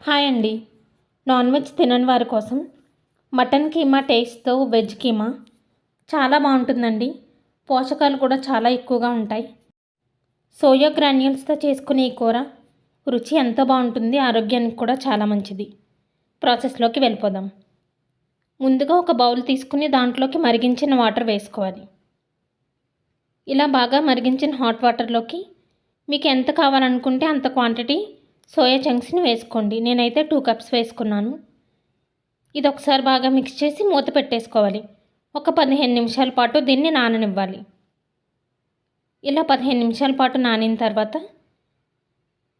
Hi అండి. Non veg తినని వారి కోసం మటన్ కీమా టేస్ట్తో వెజ్ కీమా చాలా బాగుంటుందండి. పోషకాలు కూడా చాలా ఎక్కువగా ఉంటాయి. సోయా గ్రాన్యూల్స్తో చేసుకునే ఈ కూర రుచి ఎంతో బాగుంటుంది, ఆరోగ్యానికి కూడా చాలా మంచిది. ప్రాసెస్లోకి వెళ్ళిపోదాం. ముందుగా ఒక బౌల్ తీసుకుని దాంట్లోకి మరిగించిన వాటర్ వేసుకోవాలి. ఇలా బాగా మరిగించిన హాట్ వాటర్లోకి మీకు ఎంత కావాలనుకుంటే అంత క్వాంటిటీ సోయా చంక్స్ని వేసుకోండి. నేనైతే 2 కప్స్ వేసుకున్నాను. ఇది ఒకసారి బాగా మిక్స్ చేసి మూత పెట్టేసుకోవాలి. ఒక 15 నిమిషాల పాటు దీన్ని నాననివ్వాలి. ఇలా 15 నిమిషాల పాటు నానిన తర్వాత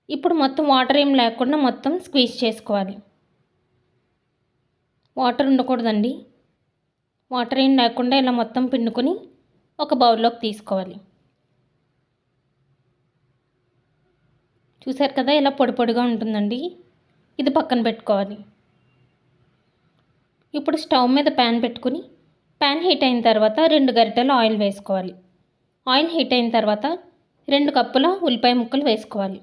ఇప్పుడు మొత్తం వాటర్ ఏం లేకుండా మొత్తం స్క్వీజ్ చేసుకోవాలి. వాటర్ ఉండకూడదండి. వాటర్ ఏం లేకుండా ఇలా మొత్తం పిండుకొని ఒక బౌల్లోకి తీసుకోవాలి. చూసారు కదా, ఇలా పొడి పొడిగా ఉంటుందండి. ఇది పక్కన పెట్టుకోవాలి. ఇప్పుడు స్టవ్ మీద ప్యాన్ పెట్టుకుని ప్యాన్ హీట్ అయిన తర్వాత 2 గరిటెలు ఆయిల్ వేసుకోవాలి. ఆయిల్ హీట్ అయిన తర్వాత 2 కప్పుల ఉల్లిపాయ ముక్కలు వేసుకోవాలి.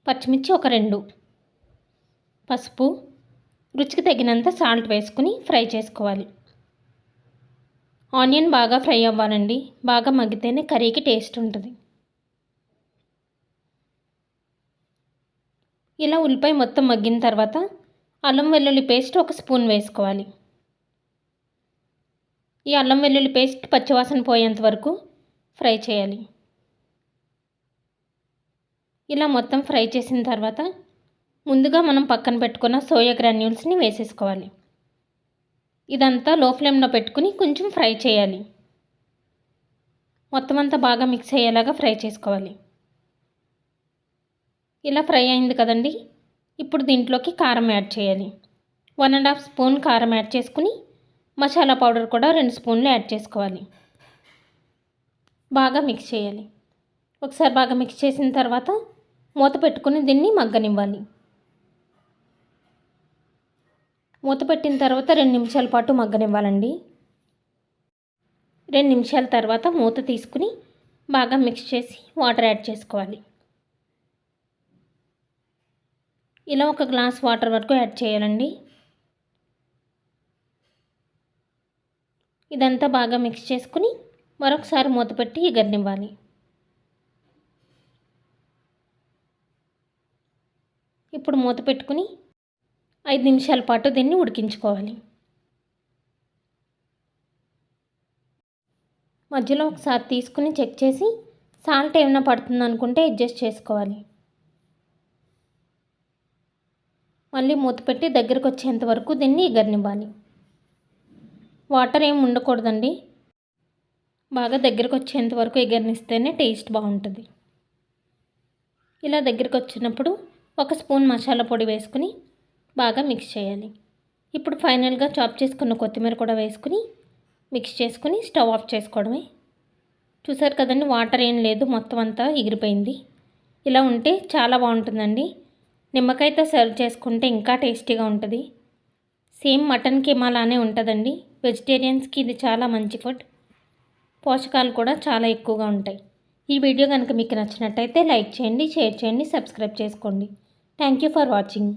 పచ్చిమిర్చి ఒక 2, పసుపు, రుచికి తగినంత సాల్ట్ వేసుకుని ఫ్రై చేసుకోవాలి. ఆనియన్ బాగా ఫ్రై అవ్వాలండి. బాగా మగ్గితేనే కర్రీకి టేస్ట్ ఉంటుంది. ఇలా ఉల్లిపాయ మొత్తం మగ్గిన తర్వాత అల్లం వెల్లుల్లి పేస్ట్ 1 స్పూన్ వేసుకోవాలి. ఈ అల్లం వెల్లుల్లి పేస్ట్ పచ్చివాసన పోయేంత వరకు ఫ్రై చేయాలి. ఇలా మొత్తం ఫ్రై చేసిన తర్వాత ముందుగా మనం పక్కన పెట్టుకున్న సోయా గ్రాన్యూల్స్ని వేసేసుకోవాలి. ఇదంతా లో ఫ్లేమ్లో పెట్టుకుని కొంచెం ఫ్రై చేయాలి. మొత్తం అంతా బాగా మిక్స్ అయ్యేలాగా ఫ్రై చేసుకోవాలి. ఇలా ఫ్రై అయింది కదండి. ఇప్పుడు దీంట్లోకి కారం యాడ్ చేయాలి. 1.5 స్పూన్ కారం యాడ్ చేసుకుని మసాలా పౌడర్ కూడా 2 స్పూన్లు యాడ్ చేసుకోవాలి. బాగా మిక్స్ చేయాలి. ఒకసారి బాగా మిక్స్ చేసిన తర్వాత మూత పెట్టుకుని దీన్ని మగ్గనివ్వాలి. మూత పెట్టిన తర్వాత 2 నిమిషాల పాటు మగ్గనివ్వాలండి. 2 నిమిషాల తర్వాత మూత తీసుకుని బాగా మిక్స్ చేసి వాటర్ యాడ్ చేసుకోవాలి. ఇలా 1 గ్లాస్ వాటర్ వరకు యాడ్ చేయాలండి. ఇదంతా బాగా మిక్స్ చేసుకుని మరొకసారి మూత పెట్టి ఎగరనివ్వాలి. ఇప్పుడు మూత పెట్టుకుని 5 నిమిషాల పాటు దీన్ని ఉడికించుకోవాలి. మధ్యలో ఒకసారి తీసుకుని చెక్ చేసి సాల్ట్ ఏమైనా పడుతుందనుకుంటే అడ్జస్ట్ చేసుకోవాలి. మళ్ళీ మూత పెట్టి దగ్గరకు వచ్చేంత వరకు దీన్ని ఎగరనివ్వాలి. వాటర్ ఏమి ఉండకూడదండి. బాగా దగ్గరకు వచ్చేంత వరకు ఎగరనిస్తేనే టేస్ట్ బాగుంటుంది. ఇలా దగ్గరకు వచ్చినప్పుడు 1 స్పూన్ మసాలా పొడి వేసుకుని బాగా మిక్స్ చేయాలి. ఇప్పుడు ఫైనల్గా చాప్ చేసుకున్న కొత్తిమీర కూడా వేసుకుని మిక్స్ చేసుకుని స్టవ్ ఆఫ్ చేసుకోవడమే. చూసారు కదండి, వాటర్ ఏం లేదు, మొత్తం అంతా ఎగిరిపోయింది. ఇలా ఉంటే చాలా బాగుంటుందండి. నిమ్మకాయతో సర్వ్ చేసుకుంటే ఇంకా టేస్టీగా ఉంటుంది. సేమ్ మటన్ కీమా లానే ఉంటుందండి. వెజిటేరియన్స్కి ఇది చాలా మంచి ఫుడ్. పోషకాలు కూడా చాలా ఎక్కువగా ఉంటాయి. ఈ వీడియో కనుక మీకు నచ్చినట్టయితే లైక్ చేయండి, షేర్ చేయండి, సబ్స్క్రైబ్ చేసుకోండి. Thank you for watching.